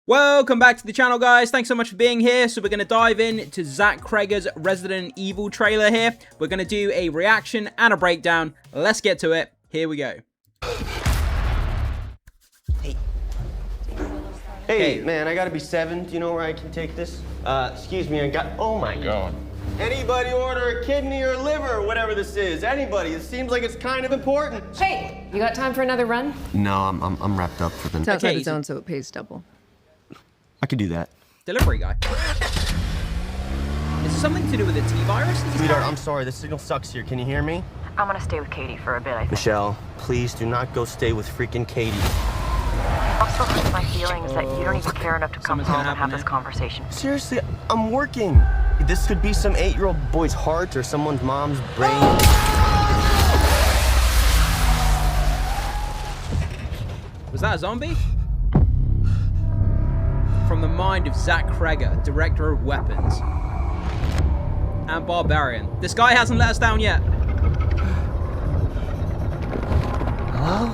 Welcome back to the channel, guys. Thanks so much for being here. So we're going to dive into Zack Cregger's Resident Evil trailer here. We're going to do a reaction and a breakdown. Let's get to it. Here we go. Hey, man, I gotta be 7. Do you know where I can take this? Excuse me, oh my God. Anybody order a kidney or liver, whatever this is? Anybody? It seems like it's kind of important. Hey, you got time for another run? No, I'm wrapped up for the It's outside the zone, so it pays double. I could do that. Delivery guy. Is it something to do with the T-virus? Sweetheart, I'm sorry, the signal sucks here. Can you hear me? I'm gonna stay with Katie for a bit, I think. Michelle, please do not go stay with freaking Katie. Also hurts my feelings that you don't even care enough to come Something's home gonna and have happen this conversation. Seriously, I'm working. This could be some 8-year-old boy's heart or someone's mom's brain. Was that a zombie? From the mind of Zack Cregger, director of Weapons and Barbarian. This guy hasn't let us down yet. Hello?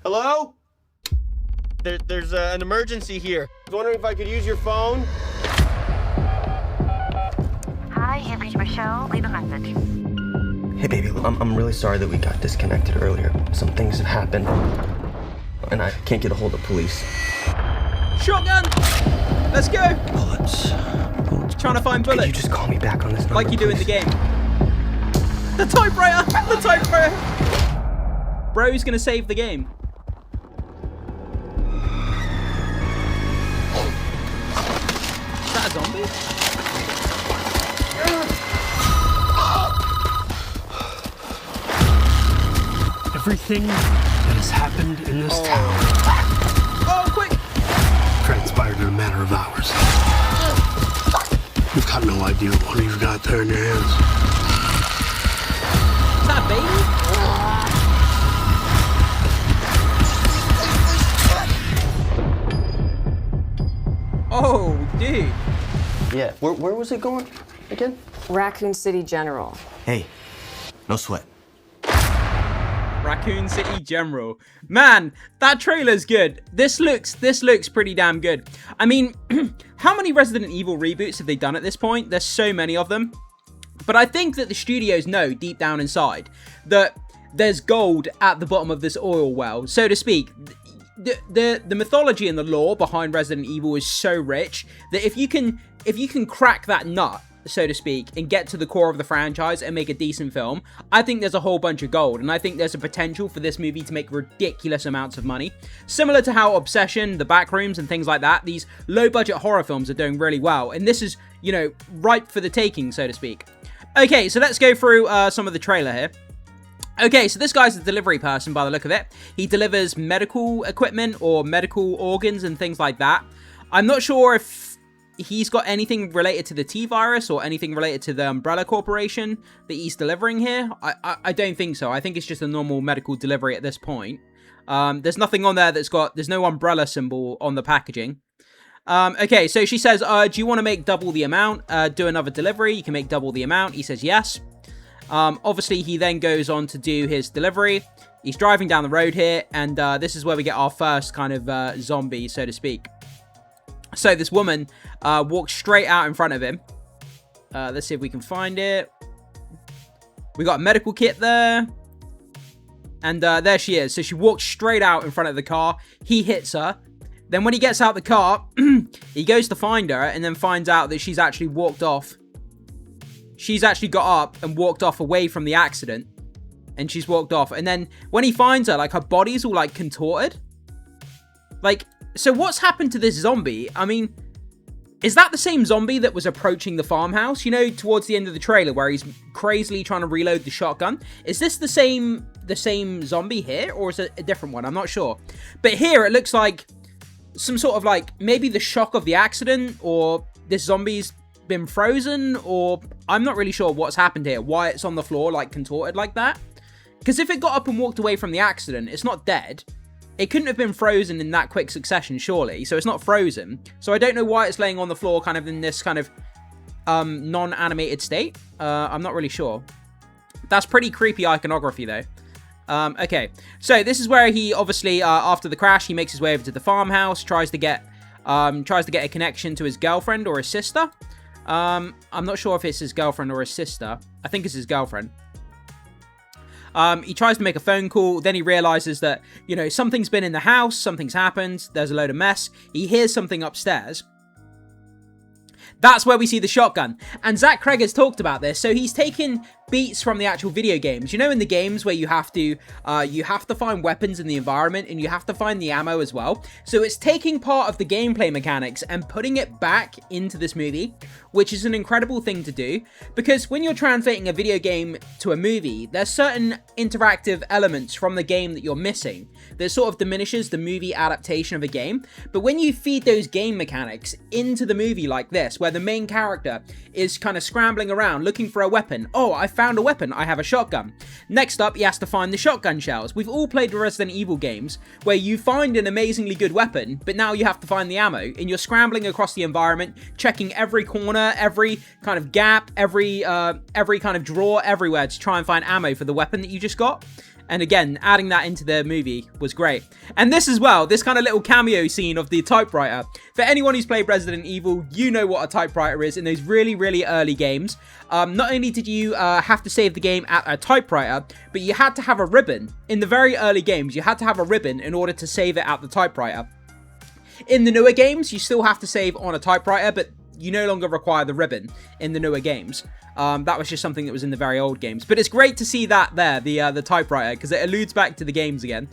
Hello? There's an emergency here. I was wondering if I could use your phone. Hi, you've reached Michelle. Leave a message. Hey, baby, I'm really sorry that we got disconnected earlier. Some things have happened, and I can't get a hold of police. Shotgun! Let's go! Bullets. Trying to find bullets. Can you just call me back on this number, like you do in the please? game. The typewriter! The typewriter! Bro's gonna save the game. Is that a zombie? Everything that has happened in this town Oh, quick! transpired in a matter of hours. You've got no idea what you've got there in your hands. Is that a baby? Oh, dude. Yeah, where was it going again? Raccoon City General. Hey, no sweat. Raccoon City General. Man, that trailer's good. This looks pretty damn good. I mean, how many Resident Evil reboots have they done at this point? There's so many of them. But I think that the studios know deep down inside that there's gold at the bottom of this oil well, so to speak. The mythology and the lore behind Resident Evil is so rich that if you can crack that nut, so to speak, and get to the core of the franchise and make a decent film, I think there's a whole bunch of gold, and I think there's a potential for this movie to make ridiculous amounts of money. Similar to how Obsession, The Backrooms, and things like that, these low-budget horror films are doing really well, and this is, you know, ripe for the taking, so to speak. Okay, so let's go through some of the trailer here. Okay, so this guy's a delivery person by the look of it. He delivers medical equipment or medical organs and things like that. I'm not sure if he's got anything related to the T-virus or anything related to the Umbrella Corporation that he's delivering here. I don't think so. I think it's just a normal medical delivery at this point. There's nothing on there there's no Umbrella symbol on the packaging. Okay, so she says, do you want to make double the amount? Do another delivery. You can make double the amount. He says yes. Obviously, he then goes on to do his delivery. He's driving down the road here, and this is where we get our first kind of zombie, so to speak. So this woman walks straight out in front of him. Let's see if we can find it. We got a medical kit there. And there she is. So she walks straight out in front of the car. He hits her. Then when he gets out the car, he goes to find her and then finds out that she's actually walked off. She's actually got up and walked off away from the accident. And she's walked off. And then when he finds her, like, her body's all, like, contorted. Like, so what's happened to this zombie? I mean, is that the same zombie that was approaching the farmhouse? You know, towards the end of the trailer where he's crazily trying to reload the shotgun? Is this the same zombie here? Or is it a different one? I'm not sure. But here it looks like some sort of, like, maybe the shock of the accident, or this zombie's been frozen, or I'm not really sure what's happened here, why it's on the floor, like, contorted like that. Because if it got up and walked away from the accident, it's not dead. It couldn't have been frozen in that quick succession, surely, so it's not frozen. So I don't know why it's laying on the floor kind of in this kind of non-animated state. I'm not really sure. That's pretty creepy iconography, though. Okay, so this is where he obviously, after the crash, he makes his way over to the farmhouse, tries to get a connection to his girlfriend or his sister. I'm not sure if it's his girlfriend or his sister. I think it's his girlfriend. He tries to make a phone call, then he realizes that, you know, something's been in the house, something's happened, there's a load of mess. He hears something upstairs. That's where we see the shotgun. And Zack Cregger's talked about this. So he's taken beats from the actual video games. You know, in the games where you have to find weapons in the environment and you have to find the ammo as well. So it's taking part of the gameplay mechanics and putting it back into this movie, which is an incredible thing to do. Because when you're translating a video game to a movie, there's certain interactive elements from the game that you're missing that sort of diminishes the movie adaptation of a game. But when you feed those game mechanics into the movie like this, where the main character is kind of scrambling around looking for a weapon. Oh, I found a weapon. I have a shotgun. Next up, he has to find the shotgun shells. We've all played Resident Evil games where you find an amazingly good weapon, but now you have to find the ammo, and you're scrambling across the environment, checking every corner, every kind of gap, every kind of drawer, everywhere to try and find ammo for the weapon that you just got. And again, adding that into the movie was great. And this as well, this kind of little cameo scene of the typewriter. For anyone who's played Resident Evil, you know what a typewriter is in those really, really early games. Not only did you have to save the game at a typewriter, but you had to have a ribbon. In the very early games, you had to have a ribbon in order to save it at the typewriter. In the newer games, you still have to save on a typewriter, but you no longer require the ribbon in the newer games. That was just something that was in the very old games. But it's great to see that there, the typewriter, because it alludes back to the games again.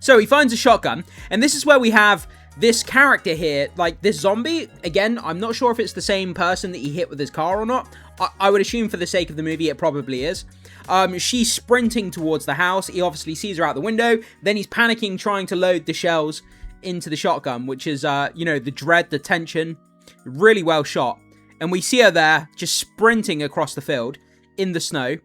So he finds a shotgun, and this is where we have this character here, like this zombie. Again, I'm not sure if it's the same person that he hit with his car or not. I would assume for the sake of the movie, it probably is. She's sprinting towards the house. He obviously sees her out the window. Then he's panicking, trying to load the shells into the shotgun, which is, you know, the dread, the tension. Really well shot. And we see her there, just sprinting across the field in the snow.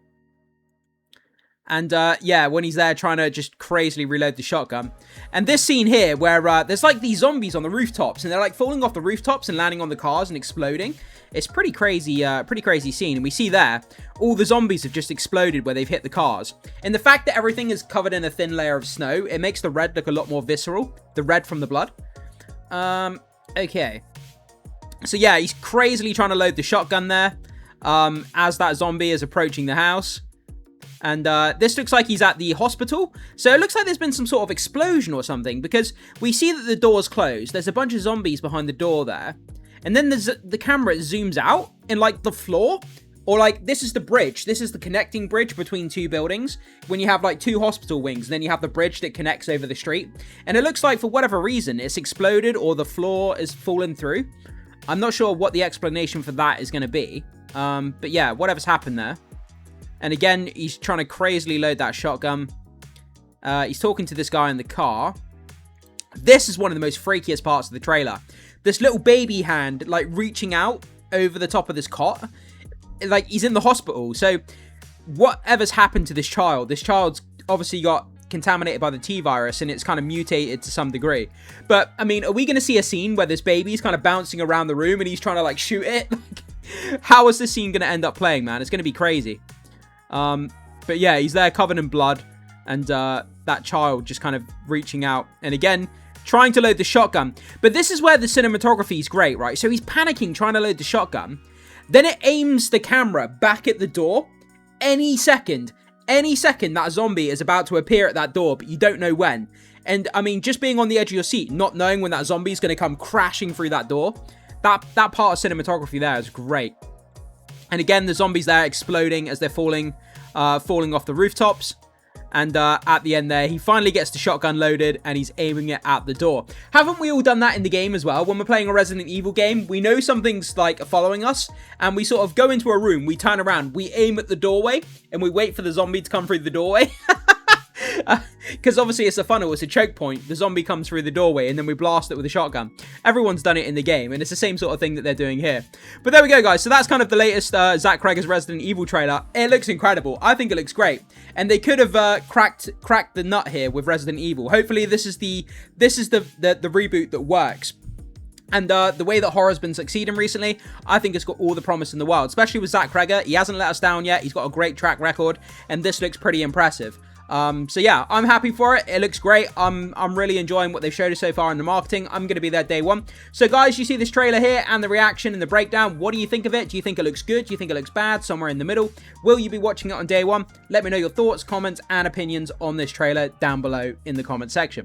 And, yeah, when he's there trying to just crazily reload the shotgun. And this scene here, where there's, like, these zombies on the rooftops. And they're, like, falling off the rooftops and landing on the cars and exploding. It's pretty crazy scene. And we see there, all the zombies have just exploded where they've hit the cars. And the fact that everything is covered in a thin layer of snow, it makes the red look a lot more visceral. The red from the blood. Okay. So yeah, he's crazily trying to load the shotgun there as that zombie is approaching the house. And this looks like he's at the hospital. So it looks like there's been some sort of explosion or something, because we see that the door's closed. There's a bunch of zombies behind the door there. And then there's the camera zooms out in like the floor. Or like, this is the bridge. This is the connecting bridge between two buildings. When you have like two hospital wings, and then you have the bridge that connects over the street. And it looks like for whatever reason, it's exploded or the floor is fallen through. I'm not sure what the explanation for that is going to be. But yeah, whatever's happened there. And again, he's trying to crazily load that shotgun. He's talking to this guy in the car. This is one of the most freakiest parts of the trailer. This little baby hand, like, reaching out over the top of this cot. Like, he's in the hospital. So, whatever's happened to this child's obviously got contaminated by the T-virus, and it's kind of mutated to some degree. But, I mean, are we going to see a scene where this baby's kind of bouncing around the room and he's trying to, like, shoot it? How is this scene going to end up playing, man? It's going to be crazy. But yeah, he's there covered in blood, and that child just kind of reaching out, and again, trying to load the shotgun. But this is where the cinematography is great, right? So he's panicking, trying to load the shotgun. Then it aims the camera back at the door. Any second, that zombie is about to appear at that door, but you don't know when. And, I mean, just being on the edge of your seat, not knowing when that zombie is going to come crashing through that door, that part of cinematography there is great. And again, the zombies there exploding as they're falling off the rooftops. And at the end there, he finally gets the shotgun loaded and he's aiming it at the door. Haven't we all done that in the game as well? When we're playing a Resident Evil game, we know something's like following us, and we sort of go into a room, we turn around, we aim at the doorway, and we wait for the zombie to come through the doorway. Because obviously it's a funnel, it's a choke point. The zombie comes through the doorway and then we blast it with a shotgun. Everyone's done it in the game, and it's the same sort of thing that they're doing here. But there we go, guys. So that's kind of the latest Zack Cregger's Resident Evil trailer. It looks incredible. I think it looks great. And they could have cracked the nut here with Resident Evil. Hopefully this is the reboot that works. And the way that horror's been succeeding recently, I think it's got all the promise in the world, especially with Zack Cregger. He hasn't let us down yet. He's got a great track record, and this looks pretty impressive. So yeah, I'm happy for it. It looks great. I'm really enjoying what they've showed us so far in the marketing. I'm going to be there day one. So guys, you see this trailer here and the reaction and the breakdown. What do you think of it? Do you think it looks good? Do you think it looks bad? Somewhere in the middle? Will you be watching it on day one? Let me know your thoughts, comments, and opinions on this trailer down below in the comment section.